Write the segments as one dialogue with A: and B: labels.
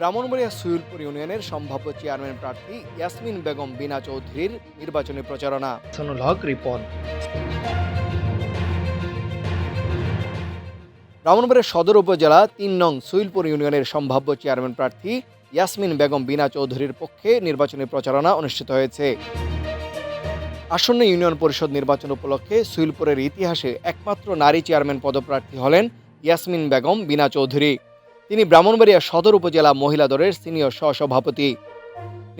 A: ব্রাহ্মণবাড়িয়া সুইলপুর ইউনিয়নের সম্ভাব্য চেয়ারম্যান প্রার্থী ইয়াসমিন বেগম বিনা চৌধুরীর নির্বাচনী প্রচারণা। হাসানুল হক রিপন। ব্রাহ্মণবাড়িয়া সদর উপজেলা ৩ নং সুইলপুর ইউনিয়নের সম্ভাব্য চেয়ারম্যান প্রার্থী ইয়াসমিন বেগম বিনা চৌধুরীর পক্ষে নির্বাচনী প্রচারণা অনুষ্ঠিত হয়েছে। আসন্ন ইউনিয়ন পরিষদ নির্বাচন উপলক্ষে সুইলপুরের ইতিহাসে একমাত্র নারী চেয়ারম্যান পদপ্রার্থী হলেন ইয়াসমিন বেগম বিনা চৌধুরী। তিনি ব্রাহ্মণবাড়িয়া সদর উপজেলা মহিলা দলের সিনিয়র সহসভাপতি।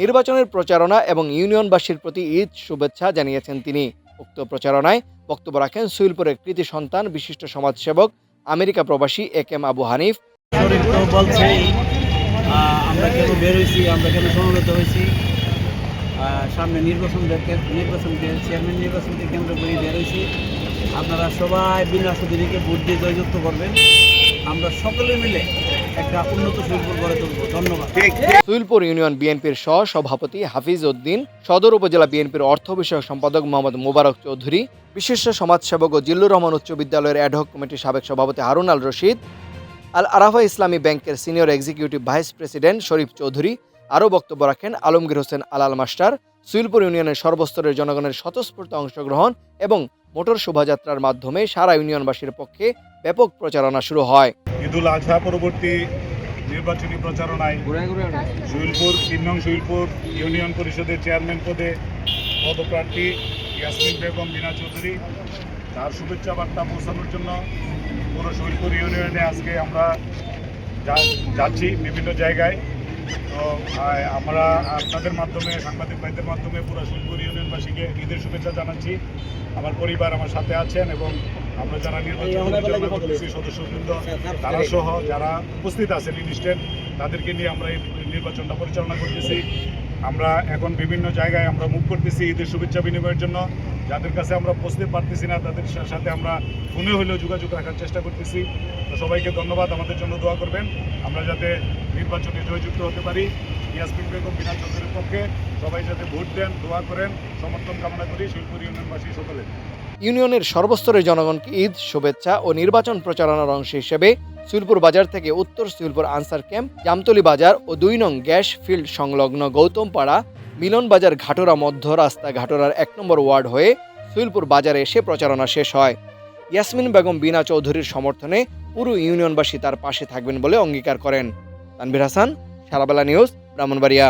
A: নির্বাচনের প্রচারণা এবং ইউনিয়নবাসীর প্রতি ঈদ শুভেচ্ছা জানিয়েছেন তিনি। উক্ত প্রচারণায় বক্তব্য রাখেন সুইলপুরের কৃতি সন্তান বিশিষ্ট সমাজসেবক আমেরিকা প্রবাসী একেএম আবু হানিফ।
B: আমরা কেন বের হয়েছি, আমরা কেন সমবেত হয়েছি, সামনে নির্বাচনকে চেয়ারম্যান নির্বাচনকে কেন্দ্র করে বের হয়েছি। আপনারা সবাই বিনা সুদিনীকে ভোট দিয়ে জয়যুক্ত করবেন। আমরা সকলে মিলে একটা উন্নত সুইলপুর গড়ে তুলব। ধন্যবাদ।
A: সুইলপুর ইউনিয়ন বিএনপির সভাপতি হাফিজ উদ্দিন, সদর উপজেলা বিএনপির অর্থ বিষয়ক সম্পাদক মোহাম্মদ মোবারক চৌধুরী, বিশিষ্ট সমাজসেবক ও জিল্লুর রহমান উচ্চ বিদ্যালয়ের অ্যাডহক কমিটির সাবেক সভাপতি হারুন আল রশিদ, আল আরাফা ইসলামী ব্যাংকের সিনিয়র এক্সিকিউটিভ ভাইস প্রেসিডেন্ট শরীফ চৌধুরী আরও বক্তব্য রাখেন আলমগীর হোসেন আলাল মাস্টার। সুইলপুর ইউনিয়নের সর্বস্তরের জনগণের স্বতঃস্ফূর্ত অংশগ্রহণ এবং মোটর শোভাযাত্রার মাধ্যমে সারা ইউনিয়নবাসীর পক্ষে ব্যাপক প্রচারণা শুরু হয়।
C: ঈদুল আজহা পরবর্তী নির্বাচনী প্রচারণায় সুইলপুর ৩ নং সুইলপুর ইউনিয়ন পরিষদের চেয়ারম্যান পদে পদপ্রার্থী ইয়াসমিন বেগম বিনা চৌধুরী, তার শুভেচ্ছা বার্তা পৌঁছানোর জন্য পুরো সুইলপুর ইউনিয়নে আজকে আমরা যাচ্ছি বিভিন্ন জায়গায়। তো আমরা আপনাদের মাধ্যমে, সাংবাদিক ভাইদের মাধ্যমে পুরো সুইলপুর ইউনিয়নবাসীকে ঈদের শুভেচ্ছা জানাচ্ছি। আমার পরিবার আমার সাথে আছেন এবং আমরা যারা নির্বাচন করতেছি সদস্যবৃন্দ তারা সহ যারা উপস্থিত আছেন ইনস্ট্যান্ট তাদেরকে নিয়ে আমরা এই নির্বাচনটা পরিচালনা করতেছি। আমরা এখন বিভিন্ন জায়গায় আমরা মুভ করতেছি ঈদের শুভেচ্ছা বিনিময়ের জন্য। যাদের কাছে আমরা পৌঁছতে পারতেছি না তাদের সাথে আমরা ফোনে হলেও যোগাযোগ রাখার চেষ্টা করতেছি। তো সবাইকে ধন্যবাদ, আমাদের জন্য দোয়া করবেন আমরা যাতে নির্বাচনে জয়যুক্ত হতে পারি। ইয়াসমিন বেগম বিনা চৌধুরীর পক্ষে সবাই যাতে ভোট দেন, দোয়া করেন, সমর্থন কামনা করি সুইলপুর ইউনিয়নবাসী সকলে।
A: ইউনিয়নের সর্বস্তরের জনগণকে ঈদ শুভেচ্ছা ও নির্বাচন প্রচারণার অংশ হিসেবে সুইলপুর বাজার থেকে উত্তর সুইলপুর আনসার ক্যাম্প, জামতলী বাজার ও ২ নং গ্যাস ফিল্ড সংলগ্ন গৌতমপাড়া, মিলন বাজার ঘাটোরা মধ্য রাস্তা ঘাটোরার ১ নম্বর ওয়ার্ড হয়ে সুইলপুর বাজারে এসে প্রচারণা শেষ হয়। ইয়াসমিন বেগম বিনা চৌধুরীর সমর্থনে পুরো ইউনিয়নবাসী তার পাশে থাকবেন বলে অঙ্গীকার করেন। তানভীর হাসান, সারাবেলা নিউজ, ব্রাহ্মণবাড়িয়া।